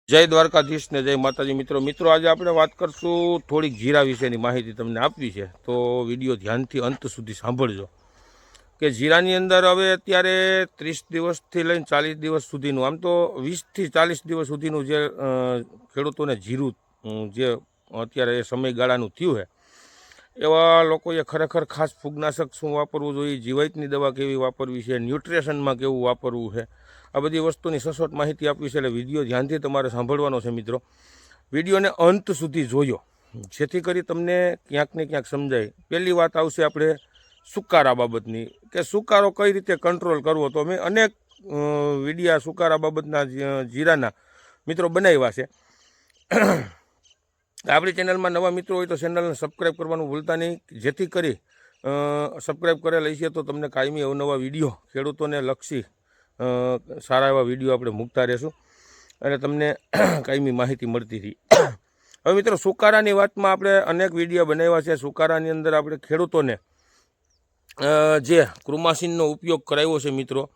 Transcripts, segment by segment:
જય દ્વારકાધીશ ને જય માતાજી મિત્રો આજે આપણે વાત કરશું થોડીક જીરા વિશેની માહિતી તમને આપવી છે, તો વિડીયો ધ્યાનથી અંત સુધી સાંભળજો કે જીરાની અંદર હવે અત્યારે 30 દિવસથી લઈને 40 દિવસ સુધીનું, આમ તો 20થી 40 દિવસ સુધીનું જે ખેડૂતોને જીરું જે અત્યારે સમયગાળાનું થયું છે, એવા લોકોએ ખરેખર ખાસ ફૂગનાશક શું વાપરવું જોઈએ, જીવાતની દવા કેવી વાપરવી છે, ન્યુટ્રિશનમાં કેવું વાપરવું છે, આ બધી વસ્તુની સચોટ માહિતી આપવી છે. એટલે વિડીયો ધ્યાનથી તમારે સાંભળવાનો છે મિત્રો. વિડીયોને અંત સુધી જોયો જેથી કરી તમને ક્યાંક ને ક્યાંક સમજાય. પહેલી વાત આવશે આપણે સુકારા બાબતની, કે સુકારો કઈ રીતે કંટ્રોલ કરવો. તો મેં અનેક વિડીયા સુકારા બાબતના જીરાના મિત્રો બનાવ્યા છે. આપણી ચેનલમાં નવા મિત્રો હોય તો ચેનલને સબસ્ક્રાઈબ કરવાનું ભૂલતા નહીં, જેથી કરી સબસ્ક્રાઈબ કરેલા છે તો તમને કાયમી અવનવા વિડીયો ખેડૂતોને લક્ષી સારા એવા વિડીયો આપણે મૂકતા રહેશું અને તમને કાયમી માહિતી મળતી હતી. હવે મિત્રો સુકારાની વાતમાં આપણે અનેક વિડીયો બનાવ્યા છે. સુકારાની અંદર આપણે ખેડૂતોને જે ક્રુમાસીનનો ઉપયોગ કરાવ્યો છે મિત્રો,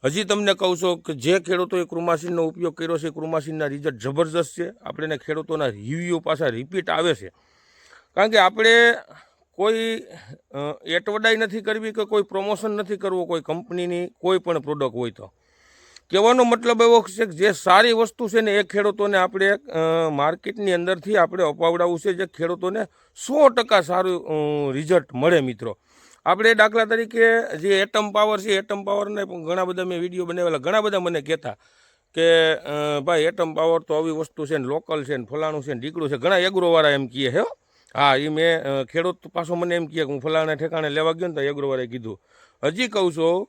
હજી તમને કહું છું કે જે ખેડૂતોએ ક્રુમાસીનનો ઉપયોગ કર્યો છે, ક્રુમાસીનના રિઝલ્ટ જબરજસ્ત છે. આપણે ખેડૂતોના રિવ્યૂ પાછા રિપીટ આવે છે, કારણ કે આપણે કોઈ એડવર્ટાઈઝ નથી કરવી કે કોઈ પ્રમોશન નથી કરવું કોઈ કંપનીની કોઈ પણ પ્રોડક્ટ હોય. તો કહેવાનો મતલબ એવો છે કે જે સારી વસ્તુ છે ને એ ખેડૂતોને આપણે માર્કેટની અંદરથી આપણે અપાવડાવવું છે, જે ખેડૂતોને 100% સારું રિઝલ્ટ મળે મિત્રો. આપણે દાખલા તરીકે જે એટમ પાવર છે, એટમ પાવરને ઘણા બધા મેં વિડીયો બનાવેલા, ઘણા બધા મને કહેતા કે ભાઈ એટમ પાવર તો આવી વસ્તુ છે ને, લોકલ છે ને, ફલાણું છે ને, ઢીકડું છે. ઘણા એગ્રોવાળા એમ કહે હે. હા, એ મેં ખેડૂત પાછો મને એમ કહે કે હું ફલાણા ઠેકાણે લેવા ગયો ને તો એગ્રોવાળાએ કીધું. હજી કહું છું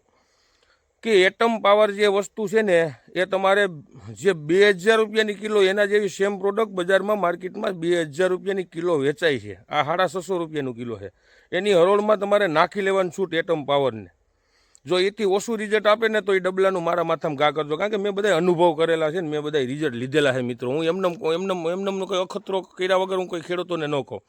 કે એટમ પાવર જે વસ્તુ છે ને એ તમારે જે 2000 રૂપિયાની કિલો, એના જેવી સેમ પ્રોડક્ટ બજારમાં માર્કેટમાં 2000 રૂપિયાની કિલો વેચાય છે. આ 650 રૂપિયાનું કિલો છે. એની હરોળમાં તમારે નાખી લેવાનું છૂટ એટમ પાવરને. જો એથી ઓછું રિઝલ્ટ આપે ને તો એ ડબલાનું મારા માથામાં ઘા કરજો, કારણ કે મેં બધા અનુભવ કરેલા છે ને મેં બધા રિઝલ્ટ લીધેલા છે મિત્રો. હું એમનેમનો કોઈ અખતરો કર્યા વગર હું કોઈ ખેડૂતોને ન કહું.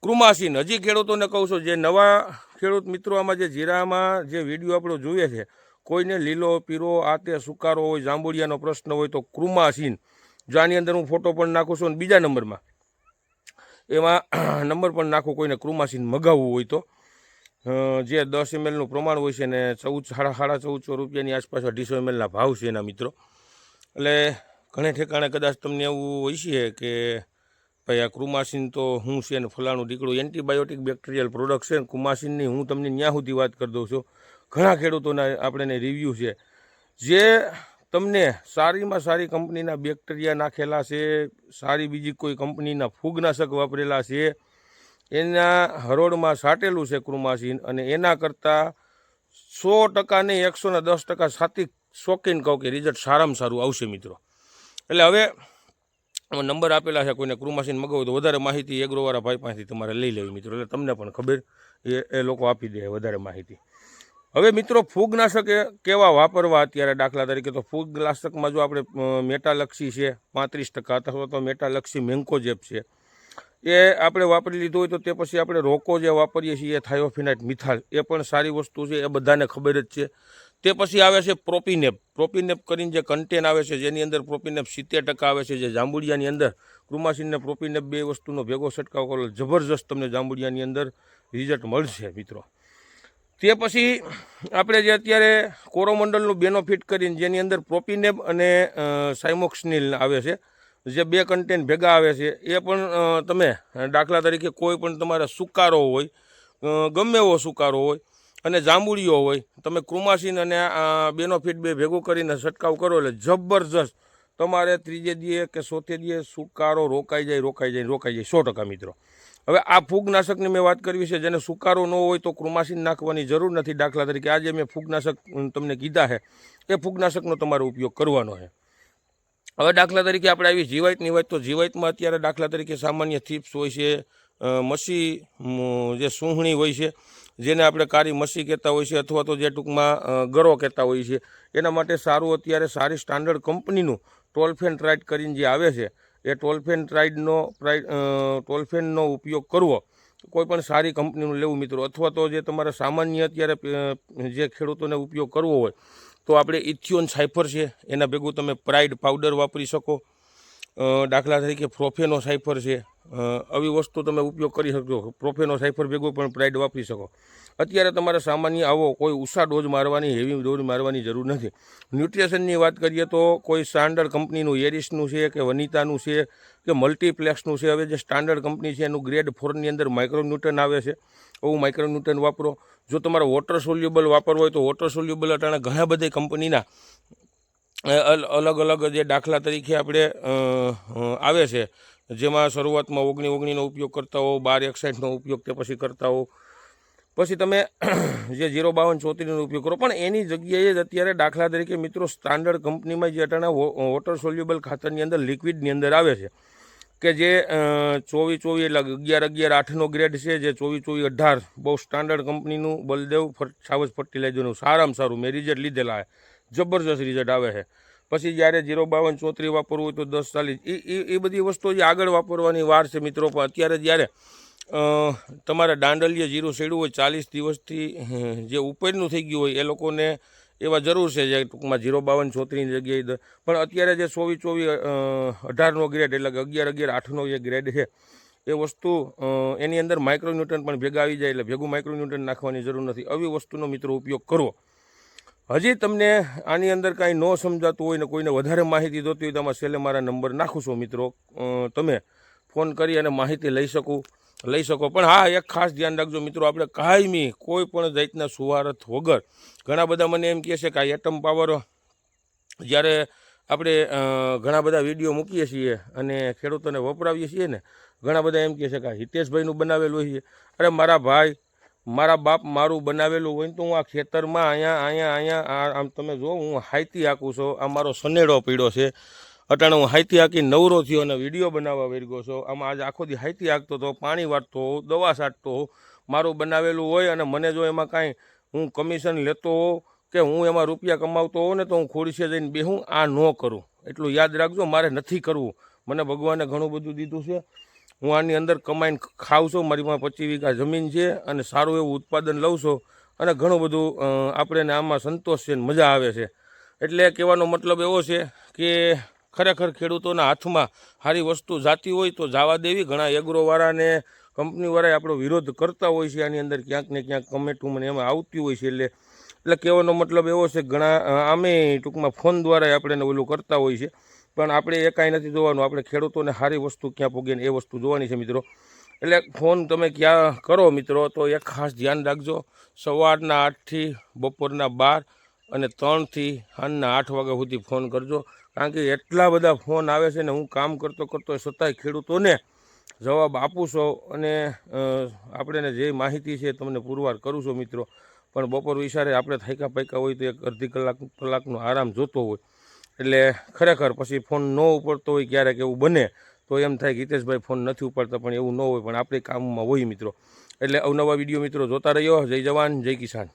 ક્રુમાસીન હજી ખેડૂતોને કહું છું, જે નવા ખેડૂત મિત્રો આમાં જે જીરામાં જે વિડીયો આપણો જોઈએ છે, કોઈને લીલો પીરો આ તે સુકારો હોય, જાંબુડિયાનો પ્રશ્ન હોય તો ક્રુમાસીન, જો આની અંદર હું ફોટો પણ નાખું છું અને બીજા નંબરમાં એમાં નંબર પણ નાખું કોઈને ક્રુમાસીન મગાવવું હોય તો, જે 10 mlનું પ્રમાણ હોય છે ને 14,500 રૂપિયાની આસપાસ 250 mlના ભાવ છે એના મિત્રો. એટલે ઘણે ઠેકાણે કદાચ તમને એવું હોય છે કે ભાઈ આ ક્રુમાસીન તો હું છે ને ફલાણું ઢીકડું એન્ટીબાયોટિક બેક્ટેરિયલ પ્રોડક્ટ છે ને ક્રુમાસીનની હું તમને ત્યાં સુધી વાત કરી દઉં છું. ઘણા ખેડૂતોના આપણે રિવ્યૂ છે જે તમને સારીમાં સારી કંપનીના બેક્ટેરિયા નાખેલા છે, સારી બીજી કોઈ કંપનીના ફૂગનાશક વાપરેલા છે, એના હરોળમાં સાટેલું છે ક્રુમાસીન, અને એના કરતાં 100% નહીં 110% સાથી શોખીન કહું કે રિઝલ્ટ સારામાં સારું આવશે મિત્રો. એટલે હવે નંબર આપેલા છે, કોઈને ક્રુમાસીન મગાવો તો વધારે માહિતી એગ્રોવાળા ભાઈ પાસેથી તમારે લઈ લેવી મિત્રો, એટલે તમને પણ ખબર એ લોકો આપી દે વધારે માહિતી. હવે મિત્રો ફૂગનાશક કેવા વાપરવા અત્યારે, દાખલા તરીકે તો ફૂગનાશકમાં જો આપણે મેટાલક્ષી છે 35% અથવા તો મેટાલક્ષી મેન્કોજેબ છે એ આપણે વાપરી લીધું હોય તો તે પછી આપણે રોકો જે વાપરીએ છીએ થાયોફિનાઇટ મિથાલ, એ પણ સારી વસ્તુ છે, એ બધાને ખબર જ છે. તે પછી આવે છે પ્રોપિનેપ. પ્રોપિનેપ કરીને જે કન્ટેન આવે છે, જેની અંદર પ્રોપિનેપ 70% આવે છે, જે જાંબુડિયાની અંદર ક્રુમાસીન ને પ્રોપિનેપ બે વસ્તુનો ભેગો છંટકાવ કરો જબરજસ્ત તમને જાંબુડિયાની અંદર રિઝલ્ટ મળશે મિત્રો. તે પછી આપણે જે અત્યારે કોરોમંડલનું બેનોફિટ કરીને જેની અંદર પ્રોપિનેપ અને સાઇમોક્સિનિલ આવે છે, જે બે કન્ટેન્ટ ભેગા આવે છે, એ પણ તમે દાખલા તરીકે કોઈ પણ તમારે સુકારો હોય, ગમે એવો સુકારો હોય અને જાંબુડીઓ હોય, તમે ક્રુમાસીન અને બેનોફિટ બે ભેગું કરીને છંટકાવ કરો એટલે જબરજસ્ત તમારે ત્રીજે દીએ કે ચોથે દીએ સુકારો રોકાઈ જાય 100% મિત્રો. હવે આ ફૂગનાશકની મેં વાત કરવી છે, જેને સુકારો ન હોય તો ક્રુમાસીન નાખવાની જરૂર નથી. દાખલા તરીકે આજે મેં ફૂગનાશક તમને કીધા છે એ ફૂગનાશકનો તમારે ઉપયોગ કરવાનો છે. હવે દાખલા તરીકે આપણે આવી જીવાતની વાત, તો જીવાતમાં અત્યારે દાખલા તરીકે સામાન્ય થીપ્સ હોય છે, મસી જે સૂંહણી હોય છે, જેને આપણે કાળી મસી કહેતા હોય છે, અથવા તો જે ટૂંકમાં ગરો કહેતા હોય છે, એના માટે સારું અત્યારે સારી સ્ટાન્ડર્ડ કંપનીનું ટોલ્ફેન્ટ્રાઇડ કરીને જે આવે છે, એ ટોલ્ફેનનો ઉપયોગ કરવો, કોઈ પણ સારી કંપનીનું લેવું મિત્રો. અથવા તો જે તમારે સામાન્ય અત્યારે જે ખેડૂતોને ઉપયોગ કરવો હોય તો આપણે ઇથિયોન સાયફર છે, એના ભેગું તમે પ્રાઇડ પાવડર વાપરી શકો. દાખલા તરીકે પ્રોફેનો સાઇફર છે, આવી વસ્તુ તમે ઉપયોગ કરી શકો. પ્રોફેનો સાઇફર ભેગું પણ પ્રાઇડ વાપરી શકો. અત્યારે તમારે સામાન્ય આવો કોઈ ઉષા ડોઝ મારવાની, હેવી ડોઝ મારવાની જરૂર નથી. ન્યુટ્રિશનની વાત કરીએ તો કોઈ સ્ટાન્ડર્ડ કંપનીનું એરિસનું છે કે વનિતાનું છે કે મલ્ટીપ્લેક્સનું છે. હવે જે સ્ટાન્ડર્ડ કંપની છે એનું ગ્રેડ 4ની અંદર માઇક્રોન્યુટન આવે છે. એવું માઇક્રોન્યુટન વાપરો. જો તમારે વોટર સોલ્યુબલ વાપરવો હોય તો વોટર સોલ્યુબલ અટાણે ઘણા બધી કંપનીના અલગ અલગ જે દાખલા તરીકે આપણે આવે છે, જેમાં શરૂઆતમાં 19 ઉપયોગ કરતા હો, 1261નો ઉપયોગ તે પછી કરતા હો, પછી તમે જે 05234નો ઉપયોગ કરો. પણ એની જગ્યાએ જ અત્યારે દાખલા તરીકે મિત્રો સ્ટાન્ડર્ડ કંપનીમાં જે અટાણા વોટર સોલ્યુબલ ખાતરની અંદર લિક્વિડની અંદર આવે છે કે જે 24 એટલે 11-11-8નો ગ્રેડ છે, જે 24-18 બહુ સ્ટાન્ડર્ડ કંપનીનું બલદેવ સાવજ ફર્ટિલાઇઝરનું સારામાં સારું મેં રિઝલ્ટ લીધેલા છે, જબરજસ્ત રિઝલ્ટ આવે છે. પછી જ્યારે 05234 વાપરવું હોય તો 1040 એ બધી વસ્તુઓ જે આગળ વાપરવાની વાર છે મિત્રો. પણ અત્યારે જ્યારે તમારે દાંડલીએ જીરું સેડવું હોય 40 દિવસથી જે ઉપરનું થઈ ગયું હોય એ લોકોને એવા જરૂર છે જે ટૂંકમાં 05234ની જગ્યાએ. પણ અત્યારે જે 24-18નો ગ્રેડ એટલે કે 11-11-8નો જે ગ્રેડ છે એ વસ્તુ એની અંદર માઇક્રોન્યુટન પણ ભેગા આવી જાય, એટલે ભેગું માઇક્રોન્યુટન નાખવાની જરૂર નથી. આવી વસ્તુનો મિત્રો ઉપયોગ કરવો. હજી તમને આની અંદર કાંઈ ન સમજાતું હોય ને કોઈને વધારે માહિતી જોતી હોય તો આમાં છેલ્લે મારા નંબર નાખું છું મિત્રો, તમે ફોન કરી અને માહિતી લઈ શકો. પણ હા, એક ખાસ ધ્યાન રાખજો મિત્રો, આપણે કાયમી કોઈ પણ જાતના સુવારથ વગર, ઘણા બધા મને એમ કહે છે કે આ એટમ પાવર જ્યારે આપણે ઘણા બધા વિડીયો મૂકીએ છીએ અને ખેડૂતોને વપરાવીએ છીએ ને, ઘણા બધા એમ કહે છે કે હિતેશભાઈનું બનાવેલું હોય છે. અરે મારા ભાઈ, મારા બાપ મારું બનાવેલું હોય તો હું આ ખેતરમાં અહીંયા આમ તમે જો હું હાઈતી હાંકું છું. આ મારો સનેડો પીડ્યો છે, અટાણે હું હાઈતી હાંકી નવરો થયો અને વિડીયો બનાવવા વર્ગો છો. આમાં આજે આખો દી હાઈતી હાંકતો હતો, પાણી વાળતો હોઉં, દવા છાંટતો હોઉં, મારું બનાવેલું હોય અને મને જો એમાં કાંઈ હું કમિશન લેતો હોઉં કે હું એમાં રૂપિયા કમાવતો હોઉં ને તો હું ખોડીસે જઈને બેહું, આ ન કરું. એટલું યાદ રાખજો, મારે નથી કરવું. મને ભગવાને ઘણું બધું દીધું છે, હું આની અંદર કમાઈને ખાઉં છું. મારી પાસે 25 વીઘા જમીન છે અને સારું એવું ઉત્પાદન લઉં છું અને ઘણું બધું આપણે આમાં સંતોષ છે, મજા આવે છે. એટલે કહેવાનો મતલબ એવો છે કે ખરેખર ખેડૂતોના હાથમાં સારી વસ્તુ જાતી હોય તો જવા દેવી. ઘણા એગ્રોવાળાને કંપનીવાળાએ આપણો વિરોધ કરતા હોય છે આની અંદર, ક્યાંક ને ક્યાંક કમેન્ટું મને એમાં આવતી હોય છે. એટલે કહેવાનો મતલબ એવો છે, ઘણા આમે ટૂંકમાં ફોન દ્વારા આપણે ઓલું કરતા હોય છે. પણ આપણે એ કાંઈ નથી જોવાનું, આપણે ખેડૂતોને સારી વસ્તુ ક્યાં પોગે ને એ વસ્તુ જોવાની છે મિત્રો. એટલે ફોન તમે ક્યાં કરો મિત્રો તો એક ખાસ ધ્યાન રાખજો, સવારના 8થી બપોરના 12 અને 3થી સાંજના 8 વાગ્યા સુધી ફોન કરજો. કારણ કે એટલા બધા ફોન આવે છે ને, હું કામ કરતો છતાંય ખેડૂતોને જવાબ આપું છું અને આપણે જે માહિતી છે તમને પુરવાર કરું છું મિત્રો. પણ બપોર વિચારે આપણે થાક્યા પાક્યા હોય તો એક અડધી કલાકનો આરામ જોતો હોય, એટલે ખરેખર પછી ફોન ન ઉપડતો હોય ક્યારેક એવું બને તો એમ થાય કે હિતેશભાઈ ફોન નથી ઉપાડતા, પણ એવું ન હોય, પણ આપણે કામમાં હોય મિત્રો. એટલે અવનવા વિડીયો મિત્રો જોતા રહ્યો. જય જવાન જય કિસાન.